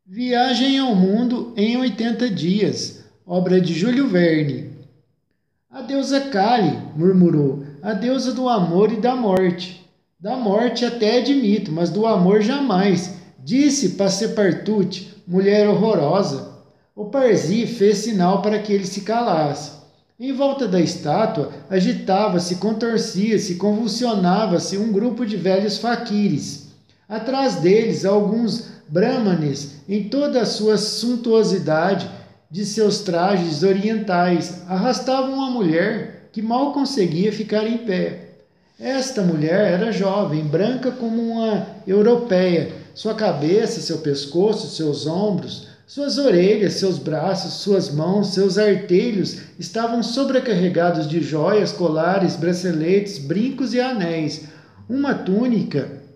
Viagem ao Mundo em 80 Dias, obra de Júlio Verne. A deusa Kali, murmurou, a deusa do amor e da morte. Da morte até admito, mas do amor jamais, disse Passepartout, mulher horrorosa. O Parsi fez sinal para que ele se calasse. Em volta da estátua agitava-se, contorcia-se, convulsionava-se um grupo de velhos faquires. Atrás deles, alguns brahmanes, em toda a sua suntuosidade de seus trajes orientais, arrastavam uma mulher que mal conseguia ficar em pé. Esta mulher era jovem, branca como uma europeia. Sua cabeça, seu pescoço, seus ombros, suas orelhas, seus braços, suas mãos, seus artelhos estavam sobrecarregados de joias, colares, braceletes, brincos e anéis. Uma túnica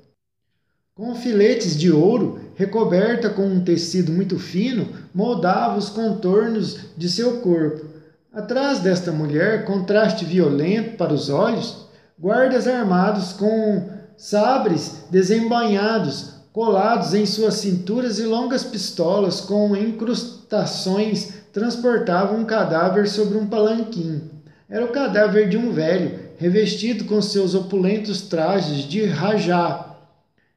com filetes de ouro, recoberta com um tecido muito fino, moldava os contornos de seu corpo. Atrás desta mulher, contraste violento para os olhos, guardas armados com sabres desembainhados, colados em suas cinturas e longas pistolas com incrustações, transportavam um cadáver sobre um palanquim. Era o cadáver de um velho, revestido com seus opulentos trajes de rajá,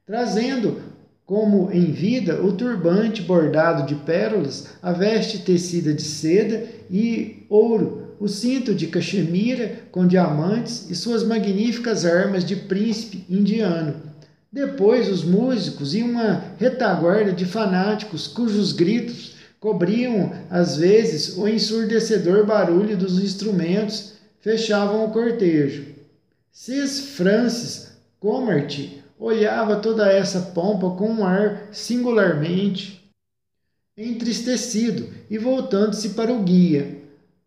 trazendo, como em vida, o turbante bordado de pérolas, a veste tecida de seda e ouro, o cinto de caxemira com diamantes e suas magníficas armas de príncipe indiano. Depois, os músicos e uma retaguarda de fanáticos cujos gritos cobriam, às vezes, o ensurdecedor barulho dos instrumentos, fechavam o cortejo. Cis Francis Cromarty olhava toda essa pompa com um ar singularmente entristecido e voltando-se para o guia.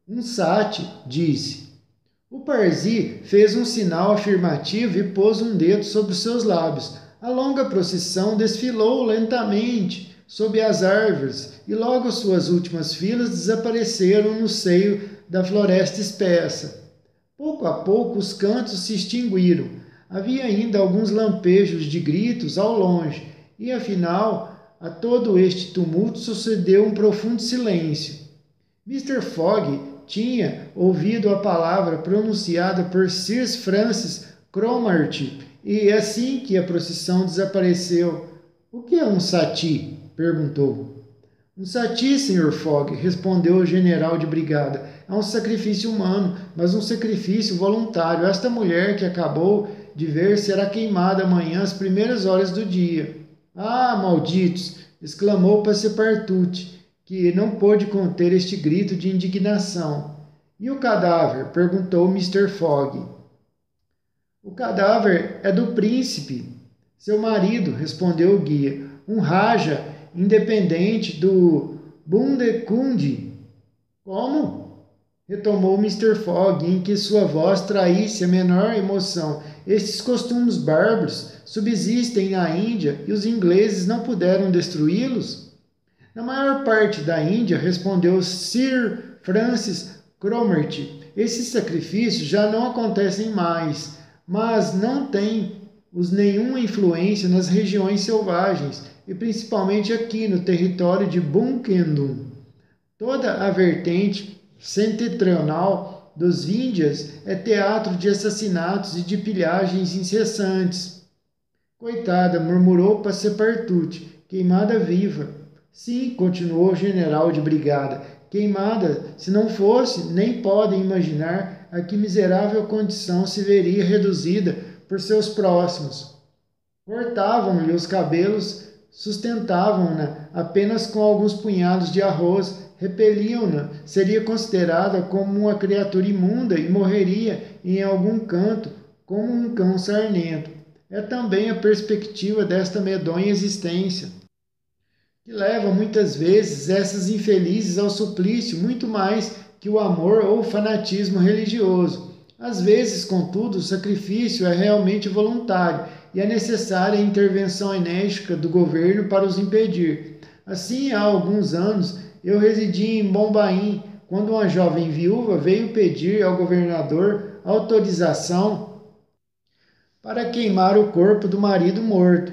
Um sati, disse. O Parsi fez um sinal afirmativo e pôs um dedo sobre os seus lábios. A longa procissão desfilou lentamente sob as árvores e logo suas últimas filas desapareceram no seio da floresta espessa. Pouco a pouco os cantos se extinguiram. Havia ainda alguns lampejos de gritos ao longe, e afinal, a todo este tumulto sucedeu um profundo silêncio. Mr. Fogg tinha ouvido a palavra pronunciada por Sir Francis Cromarty, e assim que a procissão desapareceu. O que é um sati? Perguntou. Um sati, Sr. Fogg, respondeu o general de brigada. É um sacrifício humano, mas um sacrifício voluntário. Esta mulher que acabou de ver será queimada amanhã às primeiras horas do dia. Ah, malditos! Exclamou Passepartout, que não pôde conter este grito de indignação. E o cadáver? Perguntou Mr. Fogg. O cadáver é do príncipe, seu marido, respondeu o guia. Um raja independente do Bundelkund. Como? Retomou Mr. Fogg, em que sua voz traísse a menor emoção. Estes costumes bárbaros subsistem na Índia e os ingleses não puderam destruí-los? Na maior parte da Índia, respondeu Sir Francis Cromarty, esses sacrifícios já não acontecem mais, mas não têm nenhuma influência nas regiões selvagens, e principalmente aqui no território de Bundelkund. Toda a vertente setentrional dos Víndias é teatro de assassinatos e de pilhagens incessantes. Coitada, murmurou Passepartout, queimada viva. Sim, continuou o general de brigada, queimada, se não fosse, nem podem imaginar a que miserável condição se veria reduzida por seus próximos. Cortavam-lhe os cabelos, sustentavam-na apenas com alguns punhados de arroz, repeliam-na, seria considerada como uma criatura imunda e morreria em algum canto como um cão sarnento. É também a perspectiva desta medonha existência, que leva muitas vezes essas infelizes ao suplício, muito mais que o amor ou o fanatismo religioso. Às vezes, contudo, o sacrifício é realmente voluntário e é necessária a intervenção enérgica do governo para os impedir. Assim, há alguns anos, eu residi em Bombaim, quando uma jovem viúva veio pedir ao governador autorização para queimar o corpo do marido morto.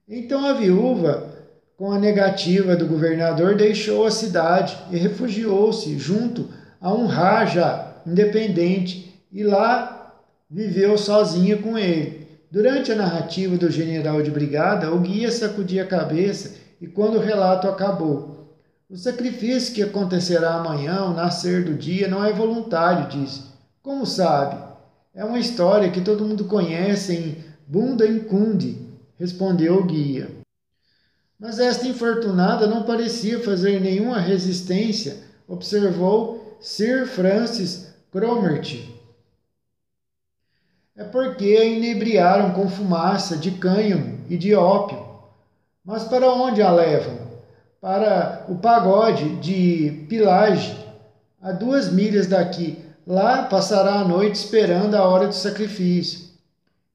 Então a viúva com a negativa do governador, deixou a cidade e refugiou-se junto a um raja independente e lá viveu sozinha com ele. Durante a narrativa do general de brigada, o guia sacudia a cabeça e quando o relato acabou: o sacrifício que acontecerá amanhã, ao nascer do dia, não é voluntário, disse. Como sabe? É uma história que todo mundo conhece em Bundenkunde, respondeu o guia. Mas esta infortunada não parecia fazer nenhuma resistência, observou Sir Francis Cromarty. É porque a inebriaram com fumaça de cânhamo e de ópio. Mas para onde a levam? Para o pagode de Pilage, a 2 milhas daqui. Lá passará a noite esperando a hora do sacrifício.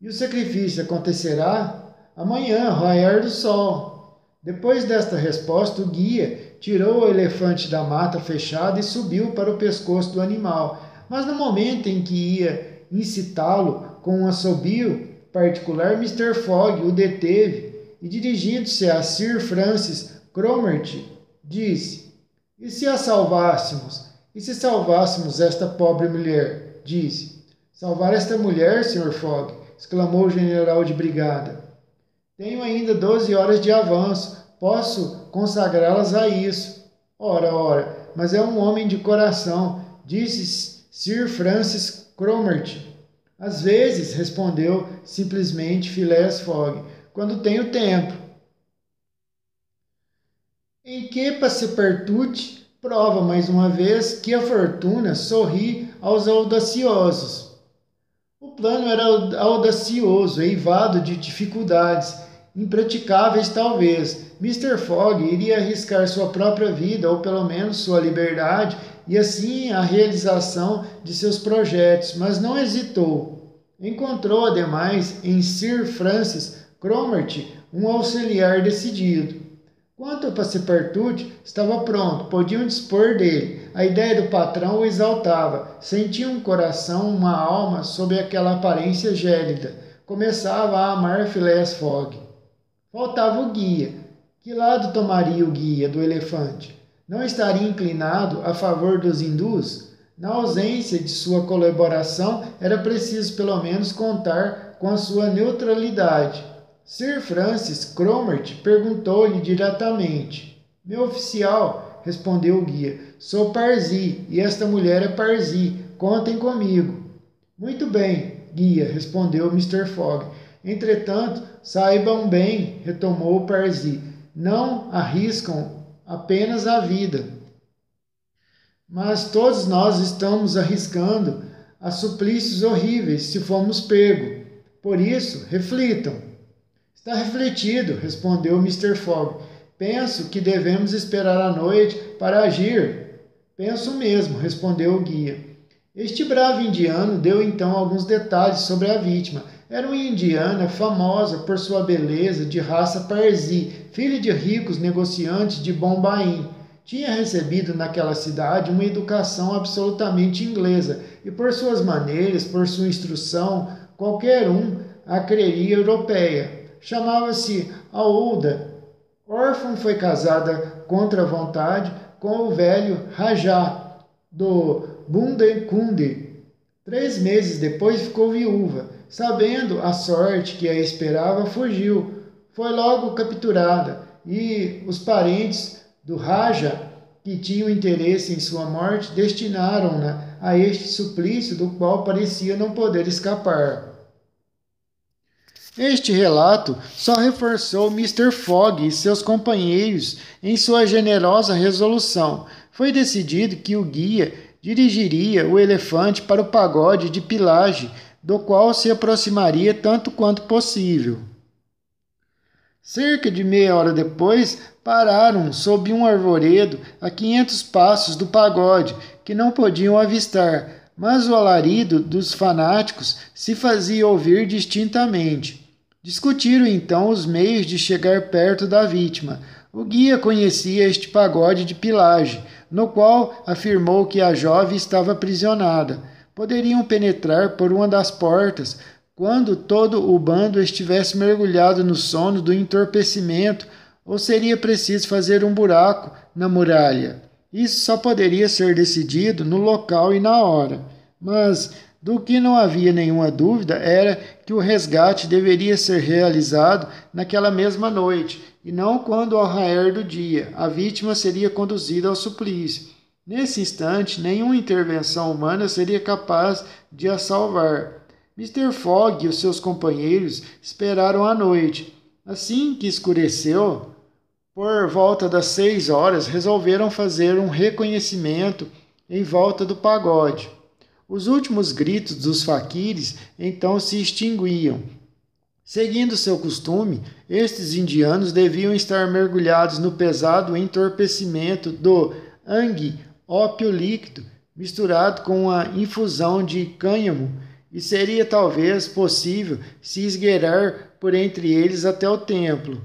E o sacrifício acontecerá amanhã, ao raiar do sol. Depois desta resposta, o guia tirou o elefante da mata fechada e subiu para o pescoço do animal. Mas no momento em que ia incitá-lo com um assobio particular, Mr. Fogg o deteve e, dirigindo-se a Sir Francis Cromarty, disse: E se a salvássemos? E se salvássemos esta pobre mulher? Disse. Salvar esta mulher, Sr. Fogg? Exclamou o general de brigada. Tenho ainda 12 horas de avanço. Posso consagrá-las a isso. Ora, mas é um homem de coração, disse Sir Francis Cromarty. Às vezes, respondeu simplesmente Phileas Fogg, quando tenho tempo. Em que Passepartout prova mais uma vez que a fortuna sorri aos audaciosos. O plano era audacioso, eivado de dificuldades, impraticáveis talvez. Mr. Fogg iria arriscar sua própria vida, ou pelo menos sua liberdade, e assim a realização de seus projetos, mas não hesitou. Encontrou, ademais, em Sir Francis Cromarty um auxiliar decidido. Quanto a Passepartout, estava pronto, podiam dispor dele. A ideia do patrão o exaltava. Sentia um coração, uma alma sob aquela aparência gélida. Começava a amar Phileas Fogg. Faltava o guia. Que lado tomaria o guia do elefante? Não estaria inclinado a favor dos hindus? Na ausência de sua colaboração, era preciso pelo menos contar com a sua neutralidade. Sir Francis Cromarty perguntou-lhe diretamente. Meu oficial, respondeu o guia, sou Parsi e esta mulher é Parsi. Contem comigo. Muito bem, guia, respondeu Mr. Fogg. Entretanto, saibam bem, retomou o Parsi, não arriscam apenas a vida. Mas todos nós estamos arriscando a suplícios horríveis se formos pegos. Por isso, reflitam. Está refletido, respondeu Mr. Fogg. Penso que devemos esperar a noite para agir. Penso mesmo, respondeu o guia. Este bravo indiano deu então alguns detalhes sobre a vítima. Era uma indiana famosa por sua beleza, de raça Parsi, filha de ricos negociantes de Bombaim. Tinha recebido naquela cidade uma educação absolutamente inglesa e por suas maneiras, por sua instrução, qualquer um a creria europeia. Chamava-se Aouda. Órfã, foi casada contra a vontade com o velho Rajá do Bundenkunde. 3 meses depois ficou viúva. Sabendo a sorte que a esperava, fugiu. Foi logo capturada e os parentes do Raja, que tinham interesse em sua morte, destinaram-na a este suplício do qual parecia não poder escapar. Este relato só reforçou Mr. Fogg e seus companheiros em sua generosa resolução. Foi decidido que o guia dirigiria o elefante para o pagode de Pilage, do qual se aproximaria tanto quanto possível. Cerca de meia hora depois, pararam sob um arvoredo a 500 passos do pagode, que não podiam avistar, mas o alarido dos fanáticos se fazia ouvir distintamente. Discutiram então os meios de chegar perto da vítima. O guia conhecia este pagode de Pilage, no qual afirmou que a jovem estava aprisionada. Poderiam penetrar por uma das portas quando todo o bando estivesse mergulhado no sono do entorpecimento ou seria preciso fazer um buraco na muralha? Isso só poderia ser decidido no local e na hora. Mas do que não havia nenhuma dúvida era que o resgate deveria ser realizado naquela mesma noite, e não quando ao raiar do dia a vítima seria conduzida ao suplício. Nesse instante, nenhuma intervenção humana seria capaz de a salvar. Mr. Fogg e os seus companheiros esperaram a noite. Assim que escureceu, por volta das 6 horas, resolveram fazer um reconhecimento em volta do pagode. Os últimos gritos dos faquires então se extinguiam. Seguindo seu costume, estes indianos deviam estar mergulhados no pesado entorpecimento do Ang, ópio líquido, misturado com a infusão de cânhamo, e seria talvez possível se esgueirar por entre eles até o templo.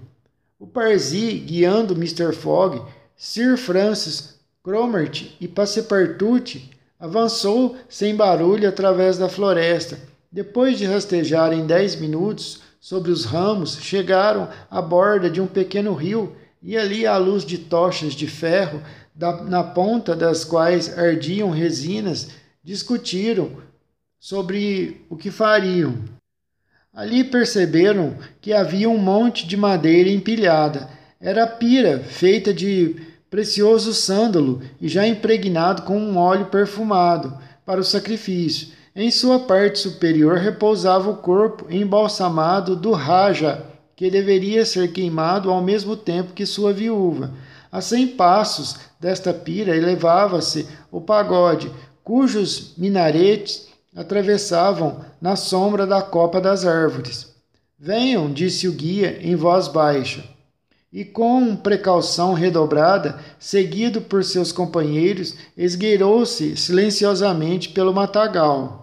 O Parsi, guiando Mr. Fogg, Sir Francis Cromarty e Passepartout, avançou sem barulho através da floresta. Depois de rastejarem 10 minutos sobre os ramos, chegaram à borda de um pequeno rio e ali, à luz de tochas de ferro, na ponta das quais ardiam resinas, discutiram sobre o que fariam. Ali perceberam que havia um monte de madeira empilhada. Era pira feita de precioso sândalo e já impregnado com um óleo perfumado para o sacrifício. Em sua parte superior repousava o corpo embalsamado do Raja, que deveria ser queimado ao mesmo tempo que sua viúva. A 100 passos desta pira elevava-se o pagode, cujos minaretes atravessavam na sombra da copa das árvores. Venham, disse o guia em voz baixa. E com precaução redobrada, seguido por seus companheiros, esgueirou-se silenciosamente pelo matagal.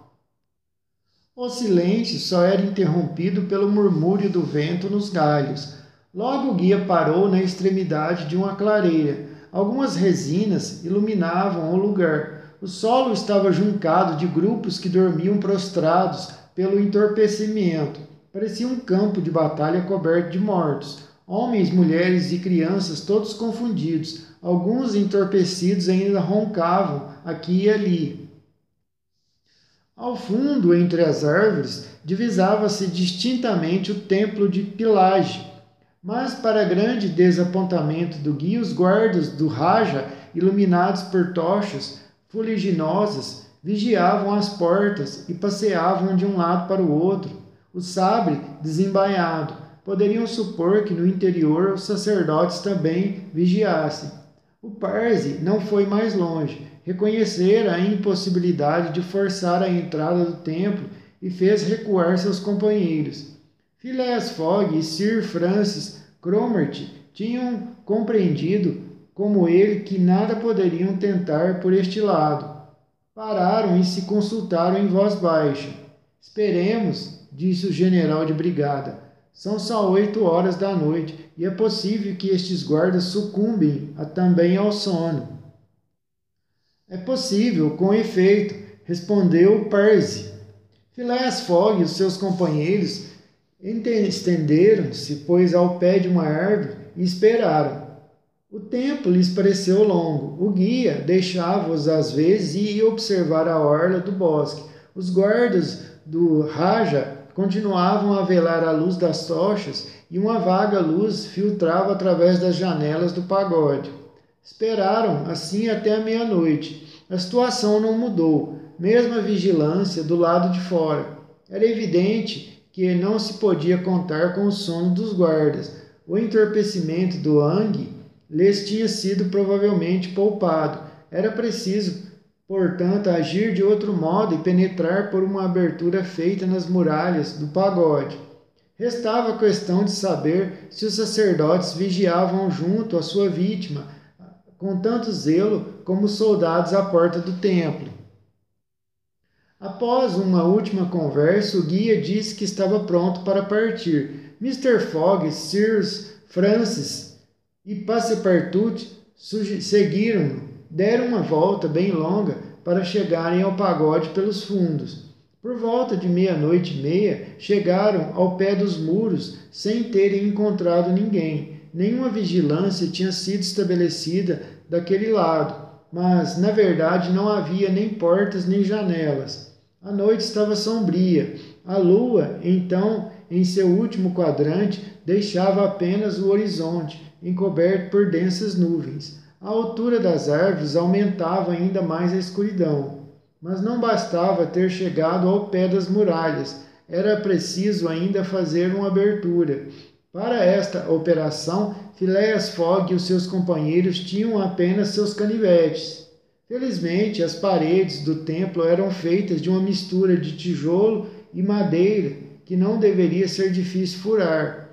O silêncio só era interrompido pelo murmúrio do vento nos galhos. Logo o guia parou na extremidade de uma clareira. Algumas resinas iluminavam o lugar. O solo estava juncado de grupos que dormiam prostrados pelo entorpecimento. Parecia um campo de batalha coberto de mortos. Homens, mulheres e crianças, todos confundidos. Alguns entorpecidos ainda roncavam aqui e ali. Ao fundo, entre as árvores, divisava-se distintamente o templo de Pilage. Mas, para grande desapontamento do guia, os guardas do Raja, iluminados por tochas fuliginosas, vigiavam as portas e passeavam de um lado para o outro, o sabre desembainhado. Poderiam supor que no interior os sacerdotes também vigiassem. O Parsi não foi mais longe. Reconhecera a impossibilidade de forçar a entrada do templo e fez recuar seus companheiros. Phileas Fogg e Sir Francis Cromarty tinham compreendido, como ele, que nada poderiam tentar por este lado. Pararam e se consultaram em voz baixa. Esperemos, disse o general de brigada. São só 8 horas da noite e é possível que estes guardas sucumbem também ao sono. É possível, com efeito, respondeu Parsi. Phileas Fogg e os seus companheiros estenderam-se, pois, ao pé de uma árvore e esperaram. O tempo lhes pareceu longo. O guia deixava-os às vezes e ia observar a orla do bosque. Os guardas do Raja continuavam a velar à luz das tochas e uma vaga luz filtrava através das janelas do pagode. Esperaram assim até a meia-noite. A situação não mudou, mesmo a vigilância do lado de fora. Era evidente que não se podia contar com o sono dos guardas. O entorpecimento do Ang lhes tinha sido provavelmente poupado. Era preciso, portanto, agir de outro modo e penetrar por uma abertura feita nas muralhas do pagode. Restava a questão de saber se os sacerdotes vigiavam junto à sua vítima com tanto zelo como os soldados à porta do templo. Após uma última conversa, o guia disse que estava pronto para partir. Mr. Fogg, Sir Francis e Passepartout seguiram-no. Deram uma volta bem longa para chegarem ao pagode pelos fundos. Por volta de 00:30, chegaram ao pé dos muros sem terem encontrado ninguém. nenhuma vigilância tinha sido estabelecida daquele lado, mas, na verdade, não havia nem portas nem janelas. A noite estava sombria. A lua, então, em seu último quadrante, deixava apenas o horizonte, encoberto por densas nuvens. A altura das árvores aumentava ainda mais a escuridão. Mas não bastava ter chegado ao pé das muralhas, era preciso ainda fazer uma abertura. Para esta operação, Phileas Fogg e os seus companheiros tinham apenas seus canivetes. Felizmente, as paredes do templo eram feitas de uma mistura de tijolo e madeira que não deveria ser difícil furar.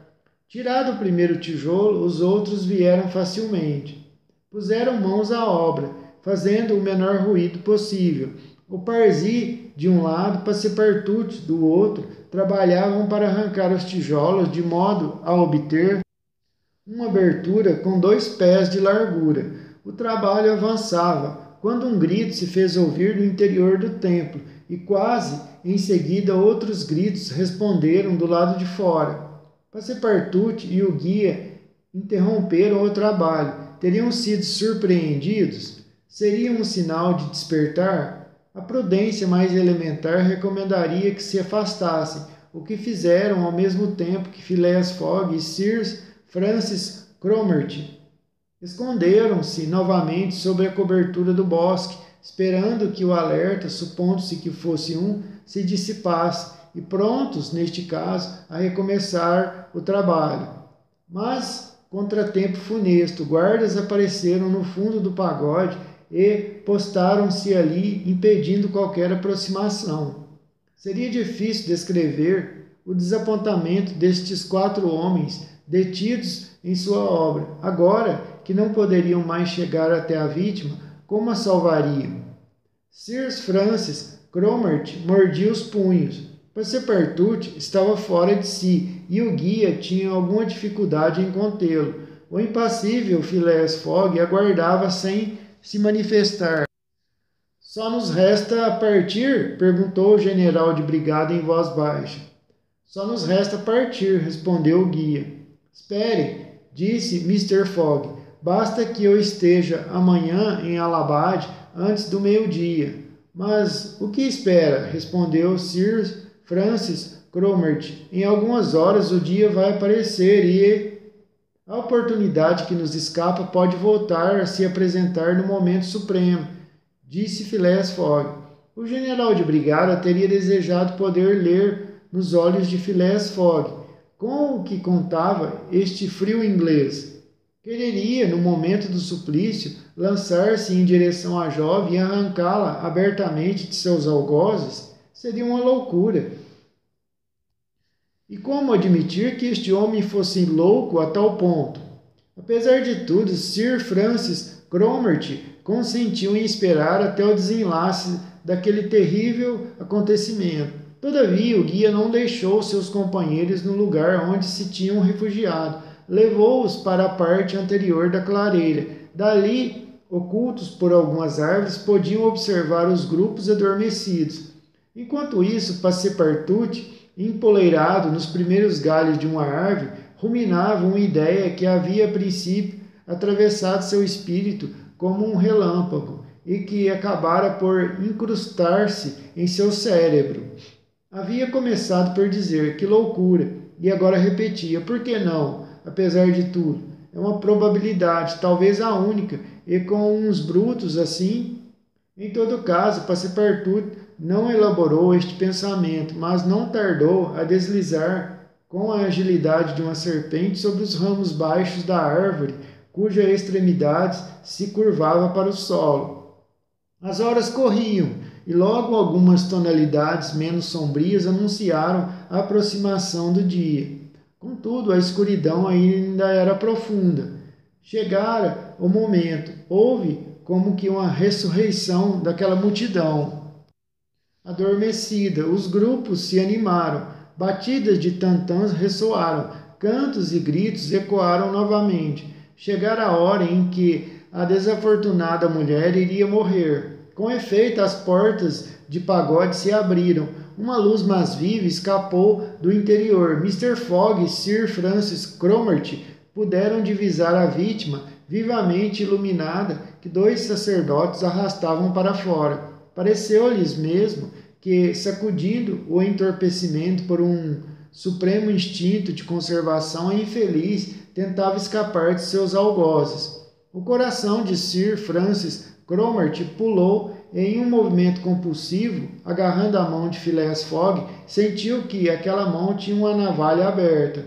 Tirado o primeiro tijolo, os outros vieram facilmente. Puseram mãos à obra, fazendo o menor ruído possível. O Parsi, de um lado, Passepartout, do outro, trabalhavam para arrancar os tijolos de modo a obter uma abertura com 2 pés de largura. O trabalho avançava, quando um grito se fez ouvir no interior do templo, e quase em seguida outros gritos responderam do lado de fora. Passepartout e o guia interromperam o trabalho. Teriam sido surpreendidos? Seria um sinal de despertar? A prudência mais elementar recomendaria que se afastassem, o que fizeram ao mesmo tempo que Phileas Fogg e Sir Francis Cromarty esconderam-se novamente sob a cobertura do bosque, esperando que o alerta, supondo-se que fosse se dissipasse, e prontos, neste caso, a recomeçar o trabalho. Mas, contratempo funesto, guardas apareceram no fundo do pagode e postaram-se ali, impedindo qualquer aproximação. Seria difícil descrever o desapontamento destes 4 homens detidos em sua obra. Agora que não poderiam mais chegar até a vítima, como a salvariam? Sir Francis Cromarty mordia os punhos. Passepartout estava fora de si e o guia tinha alguma dificuldade em contê-lo. O impassível Phileas Fogg aguardava sem se manifestar. Só nos resta partir? Perguntou o general de brigada em voz baixa. Só nos resta partir, respondeu o guia. Espere, disse Mr. Fogg. Basta que eu esteja amanhã em Allahabad antes do meio-dia. Mas o que espera? Respondeu Sir Francis Cromarty. Em algumas horas o dia vai aparecer e a oportunidade que nos escapa pode voltar a se apresentar no momento supremo, disse Phileas Fogg. O general de brigada teria desejado poder ler nos olhos de Phileas Fogg com o que contava este frio inglês. Quereria, no momento do suplício, lançar-se em direção à jovem e arrancá-la abertamente de seus algozes? Seria uma loucura. E como admitir que este homem fosse louco a tal ponto? Apesar de tudo, Sir Francis Cromarty consentiu em esperar até o desenlace daquele terrível acontecimento. Todavia, o guia não deixou seus companheiros no lugar onde se tinham refugiado. Levou-os para a parte anterior da clareira. Dali, ocultos por algumas árvores, podiam observar os grupos adormecidos. Enquanto isso, Passepartout, empoleirado nos primeiros galhos de uma árvore, ruminava uma ideia que havia a princípio atravessado seu espírito como um relâmpago e que acabara por incrustar-se em seu cérebro. Havia começado por dizer que loucura e agora repetia, por que não, apesar de tudo? É uma probabilidade, talvez a única, e com uns brutos assim. Em todo caso, Passepartout não elaborou este pensamento, mas não tardou a deslizar com a agilidade de uma serpente sobre os ramos baixos da árvore, cuja extremidade se curvava para o solo. As horas corriam, e logo algumas tonalidades menos sombrias anunciaram a aproximação do dia. Contudo, a escuridão ainda era profunda. Chegara o momento. Houve como que uma ressurreição daquela multidão. Adormecida, os grupos se animaram. Batidas de tantãs ressoaram. Cantos e gritos ecoaram novamente. Chegara a hora em que a desafortunada mulher iria morrer. Com efeito, as portas de pagode se abriram. Uma luz mais viva escapou do interior. Mr. Fogg e Sir Francis Cromarty puderam divisar a vítima vivamente iluminada que 2 sacerdotes arrastavam para fora. Pareceu-lhes mesmo que, sacudindo o entorpecimento por um supremo instinto de conservação, a infeliz tentava escapar de seus algozes. O coração de Sir Francis Cromarty pulou em um movimento compulsivo, agarrando a mão de Phileas Fogg, sentiu que aquela mão tinha uma navalha aberta.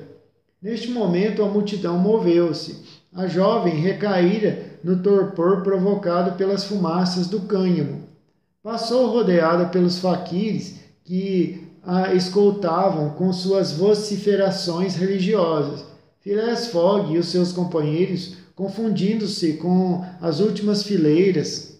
Neste momento a multidão moveu-se. A jovem recaíra no torpor provocado pelas fumaças do cânhamo. Passou rodeada pelos faquires que a escoltavam com suas vociferações religiosas. Phileas Fogg e os seus companheiros, confundindo-se com as últimas fileiras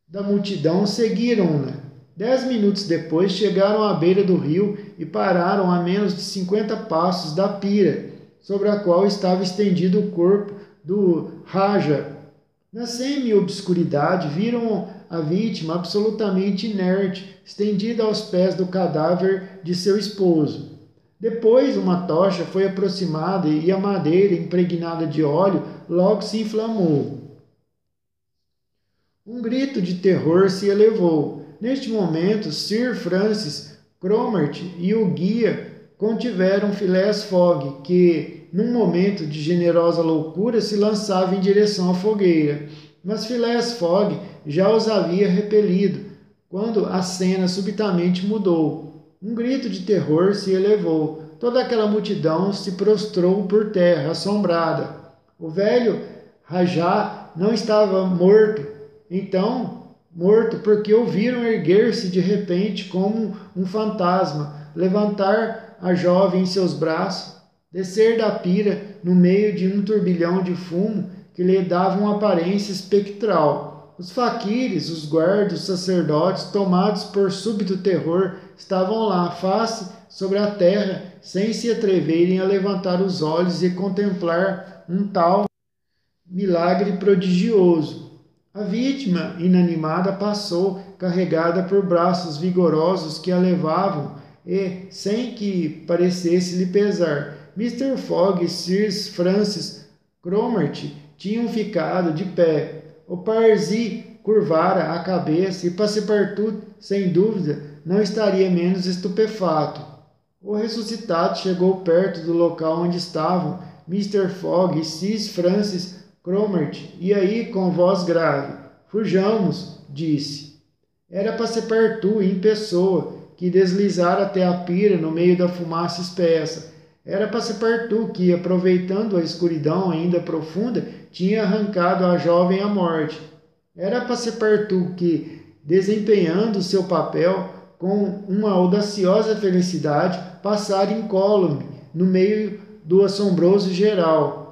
da multidão, seguiram-na. 10 minutos depois chegaram à beira do rio e pararam a menos de 50 passos da pira, sobre a qual estava estendido o corpo do Raja. Na semi-obscuridade viram a vítima absolutamente inerte, estendida aos pés do cadáver de seu esposo. Depois uma tocha foi aproximada e a madeira, impregnada de óleo, logo se inflamou. Um grito de terror se elevou. Neste momento, Sir Francis Cromarty e o guia contiveram Phileas Fogg, que, num momento de generosa loucura, se lançava em direção à fogueira. Mas Phileas Fogg já os havia repelido, quando a cena subitamente mudou. Um grito de terror se elevou. Toda aquela multidão se prostrou por terra, assombrada. O velho Rajá não estava morto. Então, morto porque o viram erguer-se de repente como um fantasma, levantar a jovem em seus braços, descer da pira no meio de um turbilhão de fumo que lhe dava uma aparência espectral. Os faquires, os guardas, os sacerdotes, tomados por súbito terror, estavam lá, face sobre a terra, sem se atreverem a levantar os olhos e contemplar um tal milagre prodigioso. A vítima inanimada passou, carregada por braços vigorosos que a levavam e, sem que parecesse lhe pesar, Mr. Fogg e Sir Francis Cromarty tinham ficado de pé. O Parsi curvara a cabeça e Passepartout, sem dúvida, não estaria menos estupefato. O ressuscitado chegou perto do local onde estavam Mr. Fogg e Sir Francis Cromarty, e aí, com voz grave: "Fujamos", disse. Era Passepartout em pessoa, que deslizara até a pira no meio da fumaça espessa. Era Passepartout que, aproveitando a escuridão ainda profunda, tinha arrancado a jovem à morte. Era Passepartout que, desempenhando seu papel com uma audaciosa felicidade, passara incólume no meio do assombroso geral.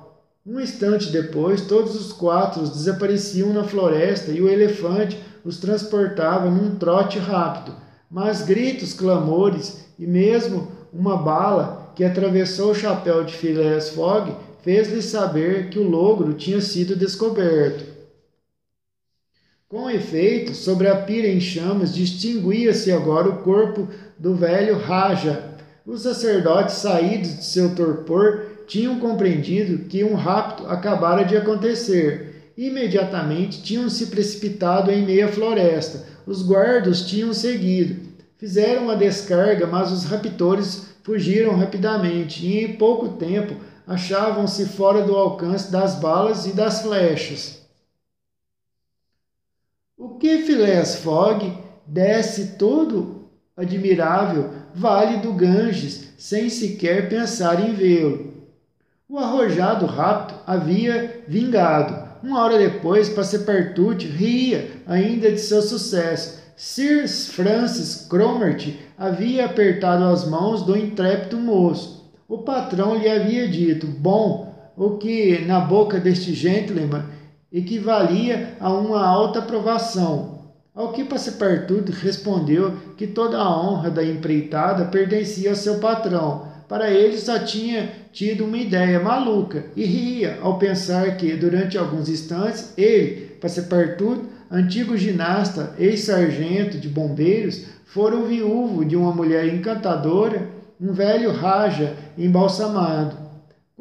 Um instante depois, todos os 4 desapareciam na floresta e o elefante os transportava num trote rápido. Mas gritos, clamores e mesmo uma bala que atravessou o chapéu de Phileas Fogg fez-lhe saber que o logro tinha sido descoberto. Com efeito, sobre a pira em chamas distinguia-se agora o corpo do velho Raja. Os sacerdotes, saídos de seu torpor, tinham compreendido que um rapto acabara de acontecer. Imediatamente tinham se precipitado em meia floresta. Os guardas tinham seguido. Fizeram a descarga, mas os raptores fugiram rapidamente e em pouco tempo achavam-se fora do alcance das balas e das flechas. O que Phileas Fogg desce todo admirável vale do Ganges sem sequer pensar em vê-lo. O arrojado rapto havia vingado. Uma hora depois, Passepartout ria ainda de seu sucesso. Sir Francis Cromarty havia apertado as mãos do intrépido moço. O patrão lhe havia dito: "Bom", o que, na boca deste gentleman, equivalia a uma alta aprovação. Ao que Passepartout respondeu que toda a honra da empreitada pertencia ao seu patrão. Para ele só tinha tido uma ideia maluca e ria ao pensar que, durante alguns instantes, ele, Passepartout, antigo ginasta, ex-sargento de bombeiros, fora o viúvo de uma mulher encantadora, um velho Raja embalsamado.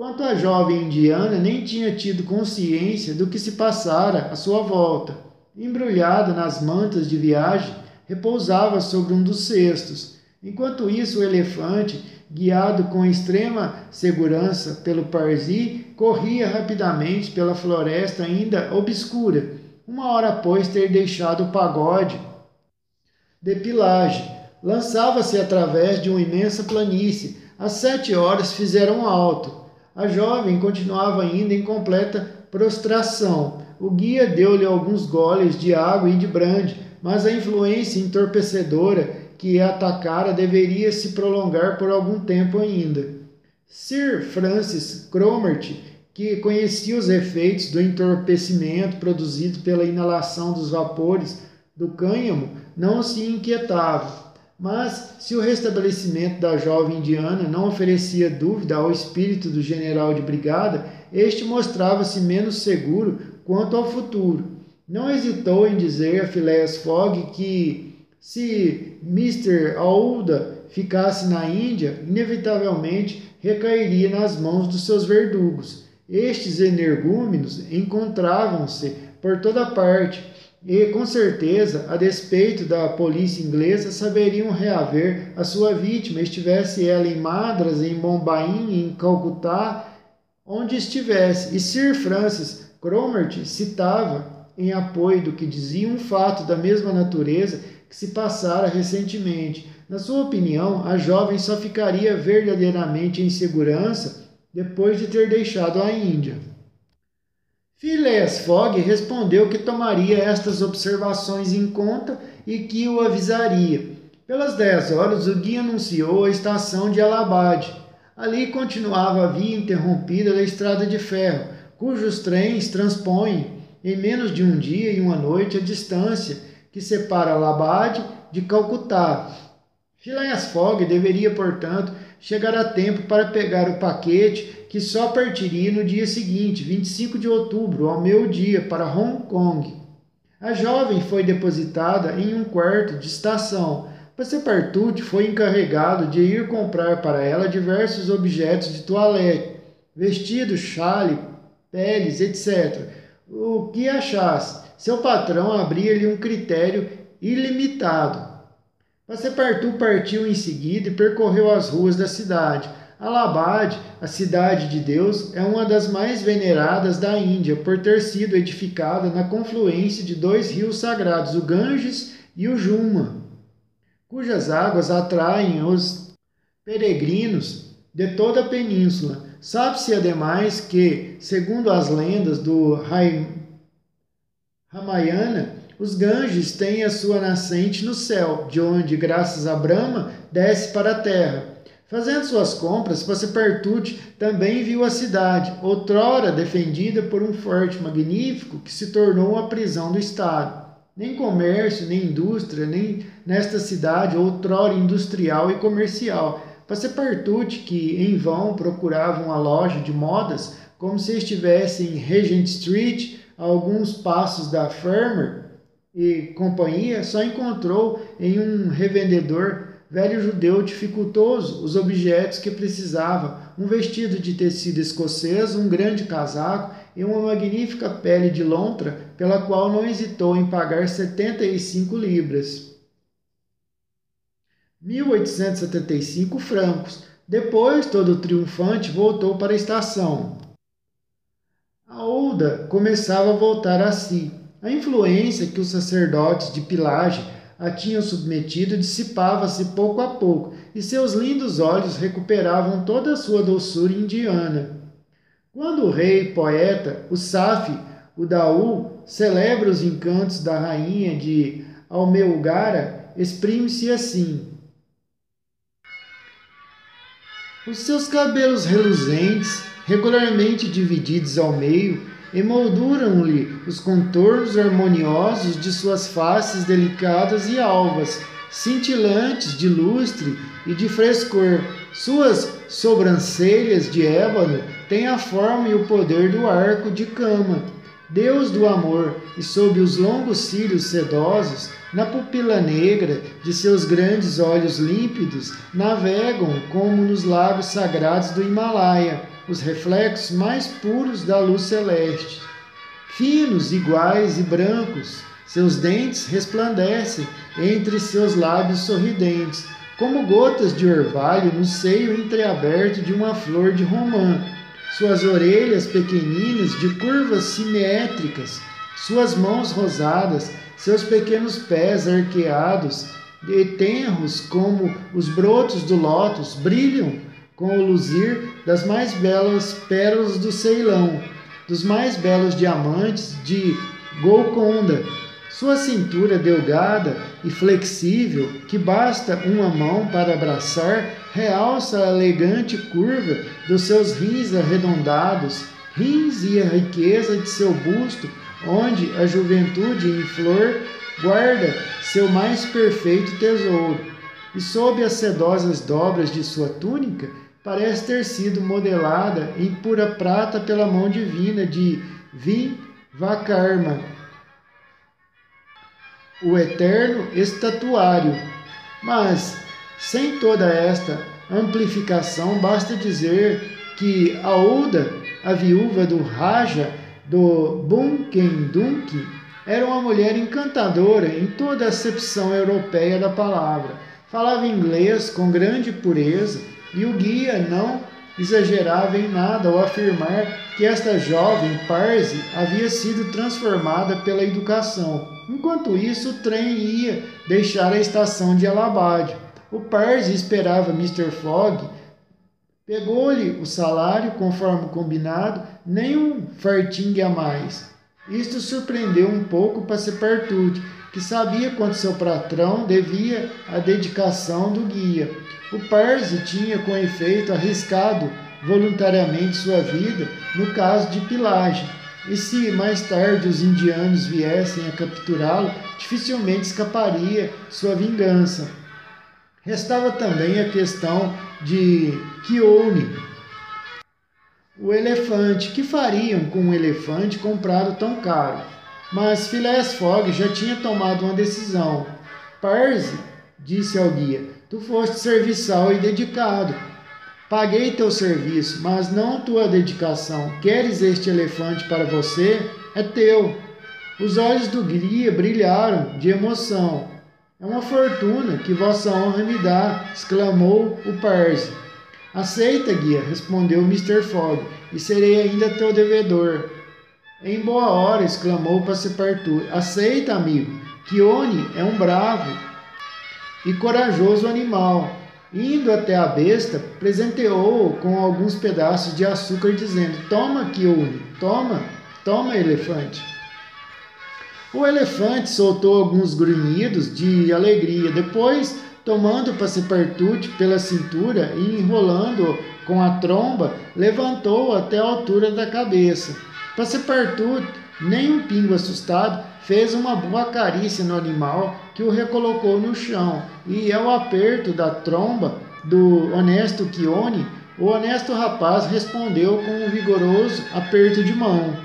Quanto à jovem indiana, nem tinha tido consciência do que se passara à sua volta. Embrulhada nas mantas de viagem, repousava sobre um dos cestos. Enquanto isso, o elefante, guiado com extrema segurança pelo Parsi, corria rapidamente pela floresta ainda obscura, uma hora após ter deixado o pagode de Pilage. Lançava-se através de uma imensa planície. Às 7 horas fizeram alto. A jovem continuava ainda em completa prostração. O guia deu-lhe alguns goles de água e de brande, mas a influência entorpecedora que a atacara deveria se prolongar por algum tempo ainda. Sir Francis Cromarty, que conhecia os efeitos do entorpecimento produzido pela inalação dos vapores do cânhamo, não se inquietava. Mas, se o restabelecimento da jovem indiana não oferecia dúvida ao espírito do general de brigada, este mostrava-se menos seguro quanto ao futuro. Não hesitou em dizer a Phileas Fogg que, se Mr. Aouda ficasse na Índia, inevitavelmente recairia nas mãos dos seus verdugos. Estes energúmenos encontravam-se por toda parte e, com certeza, a despeito da polícia inglesa, saberiam reaver a sua vítima, estivesse ela em Madras, em Bombaim, em Calcutá, onde estivesse. E Sir Francis Cromarty citava, em apoio do que dizia, um fato da mesma natureza que se passara recentemente. Na sua opinião, a jovem só ficaria verdadeiramente em segurança depois de ter deixado a Índia. Phileas Fogg respondeu que tomaria estas observações em conta e que o avisaria. Pelas 10 horas, o guia anunciou a estação de Allahabad. Ali continuava a via interrompida da estrada de ferro, cujos trens transpõem em menos de um dia e uma noite a distância que separa Allahabad de Calcutá. Phileas Fogg deveria, portanto, chegar a tempo para pegar o paquete que só partiria no dia seguinte, 25 de outubro, ao meio-dia, para Hong Kong. A jovem foi depositada em um quarto de estação. Passepartout foi encarregado de ir comprar para ela diversos objetos de toilette, vestidos, chale, peles, etc. O que achasse. Seu patrão abria-lhe um critério ilimitado. Passepartout partiu em seguida e percorreu as ruas da cidade. Allahabad, a cidade de Deus, é uma das mais veneradas da Índia, por ter sido edificada na confluência de dois rios sagrados, o Ganges e o Juma, cujas águas atraem os peregrinos de toda a península. Sabe-se, ademais, que, segundo as lendas do Ramayana, os Ganges têm a sua nascente no céu, de onde, graças a Brahma, desce para a terra. Fazendo suas compras, Passepartout também viu a cidade, outrora defendida por um forte magnífico que se tornou uma prisão do Estado. Nem comércio, nem indústria, nem nesta cidade outrora industrial e comercial. Passepartout, que em vão procurava uma loja de modas, como se estivesse em Regent Street, a alguns passos da Farmer e companhia, só encontrou em um revendedor velho judeu dificultoso os objetos que precisava: um vestido de tecido escocês, um grande casaco e uma magnífica pele de lontra, pela qual não hesitou em pagar 75 libras. 1875 francos. Depois, todo triunfante, voltou para a estação. Aouda começava a voltar a si. A influência que os sacerdotes de Pilage a tinham submetido dissipava-se pouco a pouco, e seus lindos olhos recuperavam toda a sua doçura indiana. Quando o rei poeta, o Safi, o Daú, celebra os encantos da rainha de Almeugara, exprime-se assim: os seus cabelos reluzentes, regularmente divididos ao meio, emolduram-lhe os contornos harmoniosos de suas faces delicadas e alvas, cintilantes de lustre e de frescor. Suas sobrancelhas de ébano têm a forma e o poder do arco de cama. Deus do amor, e sob os longos cílios sedosos, na pupila negra de seus grandes olhos límpidos, navegam como nos lagos sagrados do Himalaia. os reflexos mais puros da luz celeste. Finos, iguais e brancos, seus dentes resplandecem entre seus lábios sorridentes, como gotas de orvalho no seio entreaberto de uma flor de romã. Suas orelhas pequeninas, de curvas simétricas, suas mãos rosadas, seus pequenos pés arqueados e tenros como os brotos do lótus brilham com o luzir das mais belas pérolas do Ceilão, dos mais belos diamantes de Golconda. Sua cintura delgada e flexível, que basta uma mão para abraçar, realça a elegante curva dos seus rins arredondados, rins e a riqueza de seu busto, onde a juventude em flor guarda seu mais perfeito tesouro. E sob as sedosas dobras de sua túnica, parece ter sido modelada em pura prata pela mão divina de Vimvakarma, o eterno estatuário. Mas, sem toda esta amplificação, basta dizer que Aouda, a viúva do Raja do Bunkendunk, era uma mulher encantadora em toda a acepção europeia da palavra. Falava inglês com grande pureza e o guia não exagerava em nada ao afirmar que esta jovem Parsi havia sido transformada pela educação. Enquanto isso, o trem ia deixar a estação de Allahabad. O Parsi esperava Mr. Fogg. Pegou-lhe o salário conforme combinado, nem um fartingue a mais. Isto surpreendeu um pouco Passepartout, que sabia quanto seu patrão devia à dedicação do guia. O Parsi tinha, com efeito, arriscado voluntariamente sua vida no caso de pilagem, e se mais tarde os indianos viessem a capturá-lo, dificilmente escaparia sua vingança. Restava também a questão de Keowney, o elefante. Que fariam com um elefante comprado tão caro? Mas Phileas Fogg já tinha tomado uma decisão. Parsi, disse ao guia, tu foste serviçal e dedicado. Paguei teu serviço, mas não tua dedicação. Queres este elefante para você? É teu. Os olhos do guia brilharam de emoção. É uma fortuna que vossa honra me dá, exclamou o Parsi. Aceita, guia, respondeu Mr. Fogg, e serei ainda teu devedor. Em boa hora, exclamou Passepartout. Aceita, amigo. Keowney é um bravo e corajoso animal. Indo até a besta, presenteou-o com alguns pedaços de açúcar, dizendo: toma, Keowney, toma, elefante. O elefante soltou alguns grunhidos de alegria. Depois, tomando Passepartout pela cintura e enrolando-o com a tromba, levantou-o até a altura da cabeça. Passepartout, nem um pingo assustado, fez uma boa carícia no animal, que o recolocou no chão, e ao aperto da tromba do honesto Keowney, o honesto rapaz respondeu com um vigoroso aperto de mão.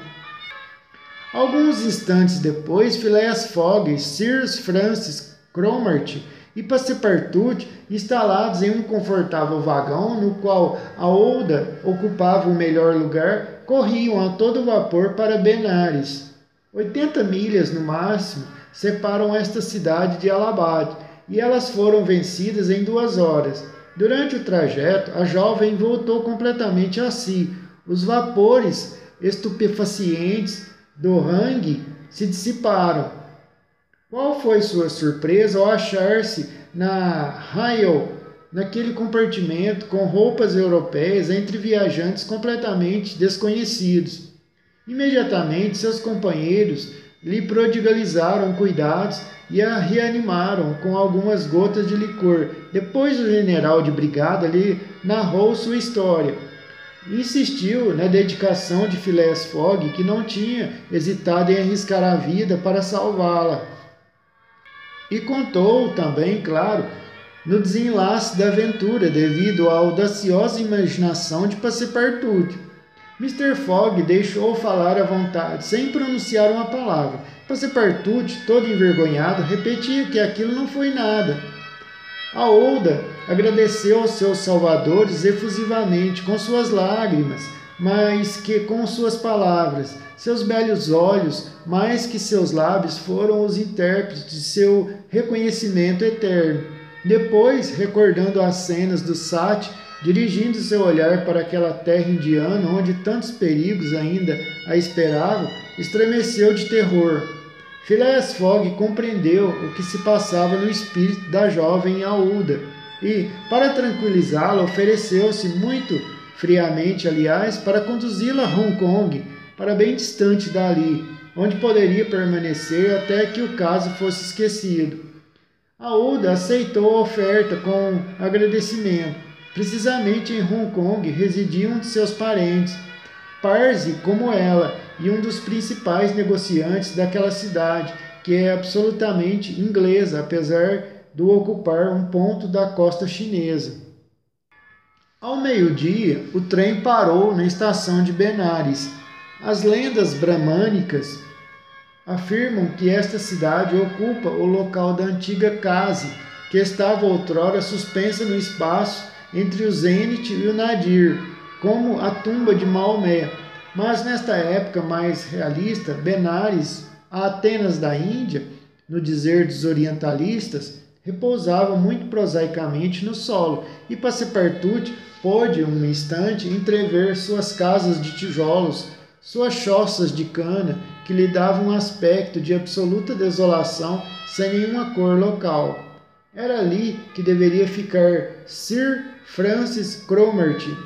Alguns instantes depois, Phileas Fogg, Sir Francis Cromarty e Passepartout, instalados em um confortável vagão no qual Aouda ocupava o melhor lugar, corriam a todo vapor para Benares. 80 milhas no máximo separam esta cidade de Allahabad, e elas foram vencidas em 2 horas. Durante o trajeto, a jovem voltou completamente a si. Os vapores estupefacientes do Hang se dissiparam. Qual foi sua surpresa ao achar-se na rail, naquele compartimento com roupas europeias entre viajantes completamente desconhecidos. Imediatamente seus companheiros lhe prodigalizaram cuidados e a reanimaram com algumas gotas de licor. Depois o general de brigada lhe narrou sua história. Insistiu na dedicação de Phileas Fogg, que não tinha hesitado em arriscar a vida para salvá-la. E contou também, claro, no desenlace da aventura, devido à audaciosa imaginação de Passepartout. Mr. Fogg deixou falar à vontade, sem pronunciar uma palavra. Passepartout, todo envergonhado, repetia que aquilo não foi nada. Aouda agradeceu aos seus salvadores efusivamente com suas lágrimas, mais que com suas palavras. Seus belos olhos, mais que seus lábios, foram os intérpretes de seu reconhecimento eterno. Depois, recordando as cenas do Sati, dirigindo seu olhar para aquela terra indiana onde tantos perigos ainda a esperavam, estremeceu de terror. Phileas Fogg compreendeu o que se passava no espírito da jovem Aouda e, para tranquilizá-la, ofereceu-se muito friamente, aliás, para conduzi-la a Hong Kong, para bem distante dali, onde poderia permanecer até que o caso fosse esquecido. Aouda aceitou a oferta com agradecimento. Precisamente em Hong Kong residia um de seus parentes, Parsi como ela, e um dos principais negociantes daquela cidade, que é absolutamente inglesa, apesar de ocupar um ponto da costa chinesa. Ao meio-dia, o trem parou na estação de Benares. As lendas bramânicas afirmam que esta cidade ocupa o local da antiga Case, que estava outrora suspensa no espaço entre o Zênite e o Nadir, como a tumba de Maomé. Mas nesta época mais realista, Benares, a Atenas da Índia, no dizer dos orientalistas, repousava muito prosaicamente no solo, e Passepartout pôde, um instante, entrever suas casas de tijolos, suas choças de cana, que lhe davam um aspecto de absoluta desolação, sem nenhuma cor local. Era ali que deveria ficar Sir Francis Cromarty.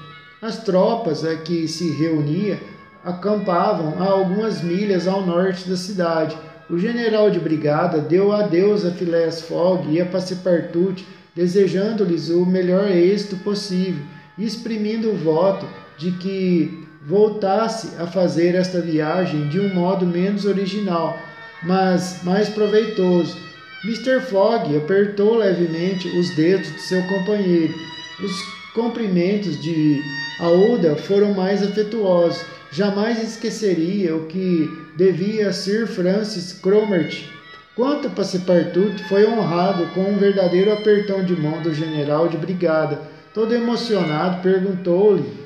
As tropas a que se reunia acampavam a algumas milhas ao norte da cidade. O general de brigada deu adeus a Phileas Fogg e a Passepartout, desejando-lhes o melhor êxito possível e exprimindo o voto de que voltasse a fazer esta viagem de um modo menos original, mas mais proveitoso. Mr. Fogg apertou levemente os dedos de seu companheiro. Os cumprimentos de Aouda foram mais afetuosos. Jamais esqueceria o que devia a Sir Francis Cromarty. Quanto a Passepartout, foi honrado com um verdadeiro apertão de mão do general de brigada. Todo emocionado, perguntou-lhe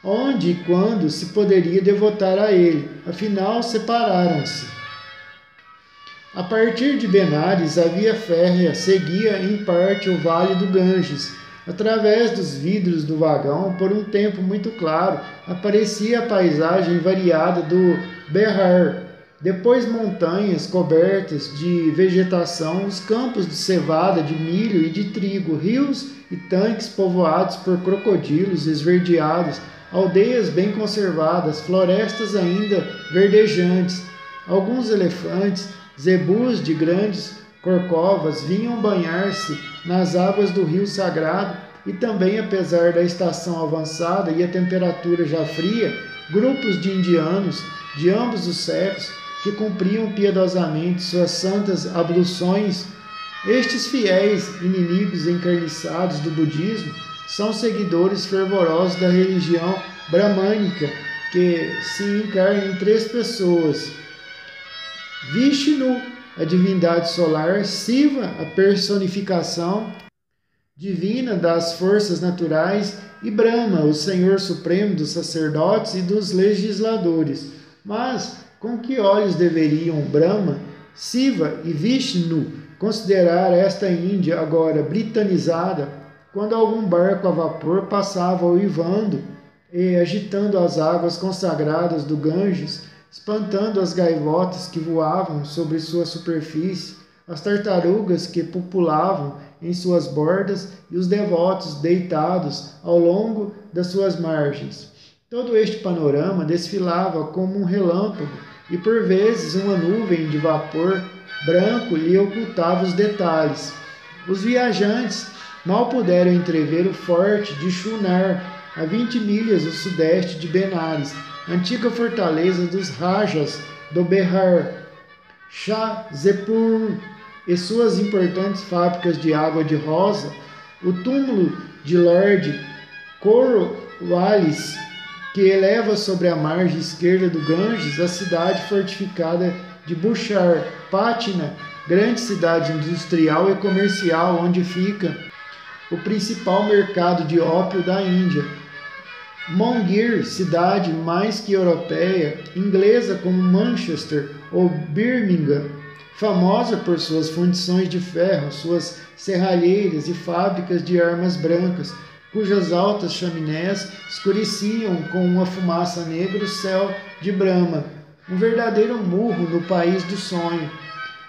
onde e quando se poderia devotar a ele. Afinal, separaram-se. A partir de Benares, a via férrea seguia em parte o vale do Ganges. Através dos vidros do vagão, por um tempo muito claro, aparecia a paisagem variada do Behar. Depois montanhas cobertas de vegetação, os campos de cevada, de milho e de trigo, rios e tanques povoados por crocodilos esverdeados, aldeias bem conservadas, florestas ainda verdejantes. Alguns elefantes, zebus de grandes corcovas vinham banhar-se nas águas do rio sagrado e também, apesar da estação avançada e a temperatura já fria, grupos de indianos de ambos os sexos que cumpriam piedosamente suas santas abluções. Estes fiéis inimigos encarniçados do budismo são seguidores fervorosos da religião bramânica, que se encarna em três pessoas: Vishnu, a divindade solar; Shiva, a personificação divina das forças naturais; e Brahma, o Senhor Supremo dos sacerdotes e dos legisladores. Mas com que olhos deveriam Brahma, Shiva e Vishnu considerar esta Índia agora britanizada, quando algum barco a vapor passava uivando e agitando as águas consagradas do Ganges, espantando as gaivotas que voavam sobre sua superfície, as tartarugas que pupulavam em suas bordas e os devotos deitados ao longo das suas margens. Todo este panorama desfilava como um relâmpago e por vezes uma nuvem de vapor branco lhe ocultava os detalhes. Os viajantes mal puderam entrever o forte de Chunar, a 20 milhas ao sudeste de Benares, antiga fortaleza dos Rajas do Behar, Shah Zepur e suas importantes fábricas de água de rosa, o túmulo de Lord Cornwallis, que eleva sobre a margem esquerda do Ganges a cidade fortificada de Buchar, Patna, grande cidade industrial e comercial onde fica o principal mercado de ópio da Índia. Mongir, cidade mais que europeia, inglesa como Manchester ou Birmingham, famosa por suas fundições de ferro, suas serralheiras e fábricas de armas brancas, cujas altas chaminés escureciam com uma fumaça negra o céu de Brahma, um verdadeiro murro no país do sonho.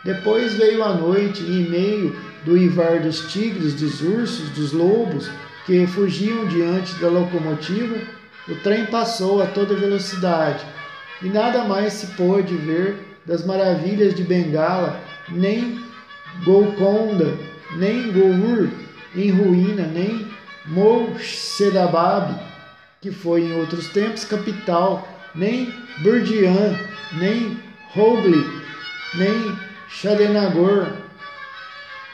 Depois veio a noite e em meio do uivar dos tigres, dos ursos, dos lobos, que fugiam diante da locomotiva, o trem passou a toda velocidade, e nada mais se pôde ver das maravilhas de Bengala, nem Golconda, nem Gour em ruína, nem Moorshedabad, que foi em outros tempos capital, nem Burdian, nem Hooghly, nem Chadenagor,